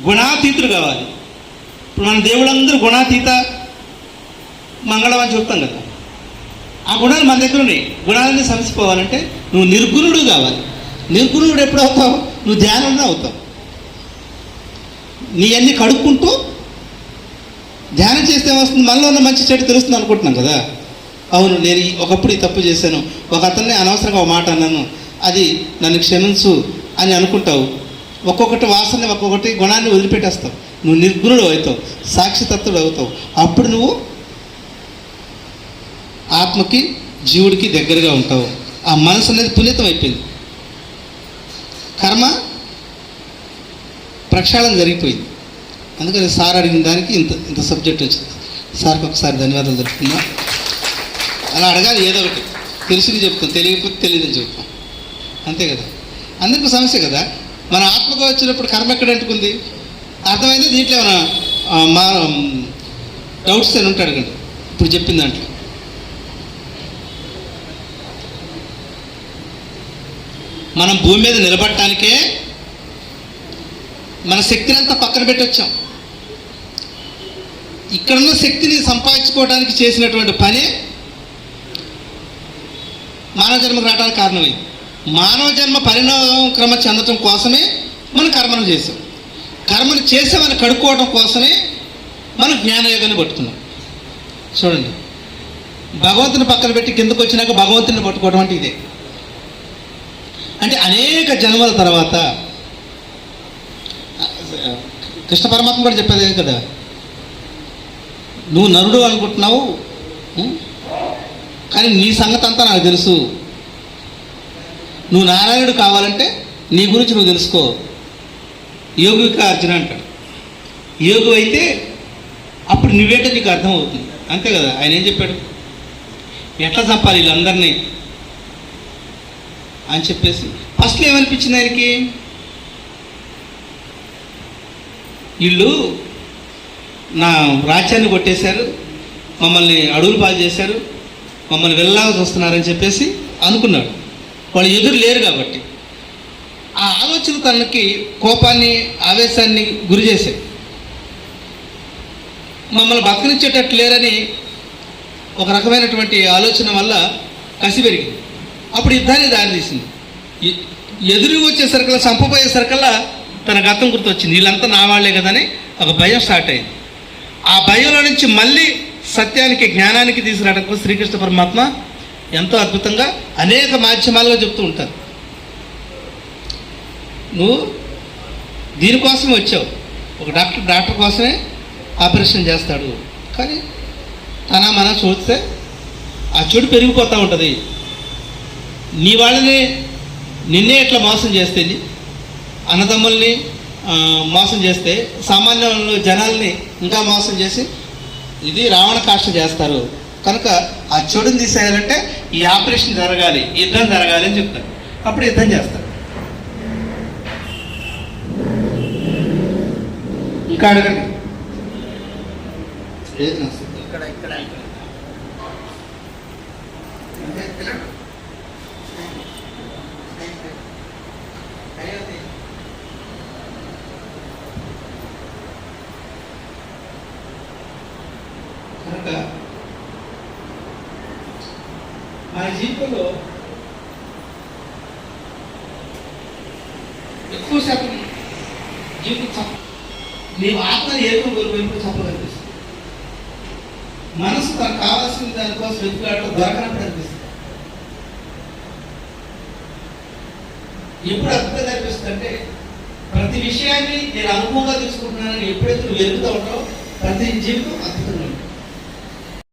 గుణాతీతులు కావాలి. ఇప్పుడు మన దేవుళ్ళందరూ గుణాతీత మంగళం అని చెప్తాం కదా, ఆ గుణాలు మన దగ్గర ఉన్నాయి. గుణాలన్నీ సమసిపోవాలంటే నువ్వు నిర్గుణుడు కావాలి. నిర్గుణుడు ఎప్పుడు అవుతావు? నువ్వు ధ్యానంలో అవుతావు. నీ అన్ని కడుక్కుంటూ ధ్యానం చేస్తే వస్తుంది, మనలో ఉన్న మంచి చెడు తెలుస్తుంది అనుకుంటున్నాం కదా. అవును, నేను ఒకప్పుడు ఈ తప్పు చేశాను, ఒక అతన్ని అనవసరంగా ఒక మాట అన్నాను, అది నన్ను క్షమించు అని అనుకుంటావు. ఒక్కొక్కటి వాసన, ఒక్కొక్కటి గుణాన్ని వదిలిపెట్టేస్తావు. నువ్వు నిర్గుణుడు అవుతావు, సాక్షితత్వుడు అవుతావు. అప్పుడు నువ్వు ఆత్మకి జీవుడికి దగ్గరగా ఉంటావు. ఆ మనసు అనేది పునీతం అయిపోయింది, కర్మ ప్రక్షాళన జరిగిపోయింది. అందుకని సార్ అడిగిన దానికి ఇంత సబ్జెక్ట్ వచ్చింది. సార్కి ఒకసారి ధన్యవాదాలు తెలుపుకుందాం. అలా అడగాలి, ఏదో ఒకటి తెలిసింది చెప్తాం, తెలియకపోతే తెలియదని చెప్తాం, అంతే కదా. అందరికీ సమస్య కదా. మన ఆత్మగా వచ్చినప్పుడు కర్మ ఎక్కడ అంటుకుంది? అర్థమైంది. దీంట్లో ఏమైనా మా డౌట్స్ అని ఉంటే అడగండి. ఇప్పుడు చెప్పిన దాంట్లో మనం భూమి మీద నిలబడటానికే మన శక్తిని అంతా పక్కన పెట్టి వచ్చాం. ఇక్కడున్న శక్తిని సంపాదించుకోవడానికి చేసినటువంటి పనే మానవ జన్మకు రావడానికి కారణమైంది. మానవ జన్మ పరిణామక్రమ చెందటం కోసమే మనం కర్మను చేసాం. కర్మను చేసామని కడుక్కోవడం కోసమే మనం జ్ఞానయోగాన్ని పట్టుకున్నాం. చూడండి, భగవంతుని పక్కన పెట్టి కిందకు వచ్చినాక భగవంతుని పట్టుకోవడం అంటే ఇదే. అంటే అనేక జన్మల తర్వాత కృష్ణ పరమాత్మ కూడా చెప్పేదే కదా, నువ్వు నరుడు అనుకుంటున్నావు కానీ నీ సంగతి అంతా నాకు తెలుసు. నువ్వు నారాయణుడు కావాలంటే నీ గురించి నువ్వు తెలుసుకో. యోగిక అర్జున అంటాడు. యోగు అయితే అప్పుడు నువ్వేంటో నీకు అర్థమవుతుంది, అంతే కదా. ఆయన ఏం చెప్పాడు? ఎట్లా చంపాలి వీళ్ళందరినీ అని చెప్పేసి ఫస్ట్లో ఏమనిపించింది ఆయనకి? వీళ్ళు నా రాజ్యాన్ని కొట్టేశారు, మమ్మల్ని అడవులు పాలు చేశారు, మమ్మల్ని వెళ్ళాల్సి వస్తున్నారని చెప్పేసి అనుకున్నాడు. వాళ్ళు ఎదురు లేరు కాబట్టి ఆ ఆలోచన తనకి కోపాన్ని, ఆవేశాన్ని గురి చేశాయి. మమ్మల్ని బతకనిచ్చేటట్టు లేరని ఒక రకమైనటువంటి ఆలోచన వల్ల కసి పెరిగింది. అప్పుడు యుద్ధాన్ని దారితీసింది. ఎదురు వచ్చేసరికల్లా, చంపబోయేసరికల్లా తన గతం గుర్తొచ్చింది. వీళ్ళంతా నా వాళ్లే కదని ఒక భయం స్టార్ట్ అయింది. ఆ భయంలో నుంచి మళ్ళీ సత్యానికి, జ్ఞానానికి తీసుకురావడానికి శ్రీకృష్ణ పరమాత్మ ఎంతో అద్భుతంగా అనేక మాధ్యమాల్లో చెప్తూ ఉంటారు. నువ్వు దీనికోసం వచ్చావు. ఒక డాక్టర్ కోసమే ఆపరేషన్ చేస్తాడు, కానీ మనం చూస్తే ఆ చెడు పెరిగిపోతూ ఉంటుంది. నీ వాళ్ళని నిన్నే ఇట్లా మోసం చేస్తే, అన్నదమ్ముల్ని మోసం చేస్తే, సామాన్య జనాల్ని ఇంకా మోసం చేసి ఇది రావణ కాష్ట చేస్తారు. కనుక ఆ చెడుని తీసేయాలంటే ఈ ఆపరేషన్ జరగాలి, యుద్ధం జరగాలి అని చెప్తారు. అప్పుడు యుద్ధం చేస్తారు. ఇంకా అడగండి. ఇక్కడ ఇక్కడ కనుక మన జీవితంలో ఎక్కువ శాతం జీవితం నీవు ఆత్మని ఏకం వైపు చెప్పగలిపిస్తుంది. మనసు తనకు కావాల్సిన దానికోసం వెతుకులాటం దొరకనప్పుడు అనిపిస్తుంది. ఎప్పుడు అద్భుతంగా అనిపిస్తుంది అంటే, ప్రతి విషయాన్ని నేను అనుభవంగా తీసుకుంటున్నానని ఎప్పుడైతే నువ్వు వెతుకుతూ ఉంటావో ప్రతి జీవితం అద్భుతంగా ఉంటుంది.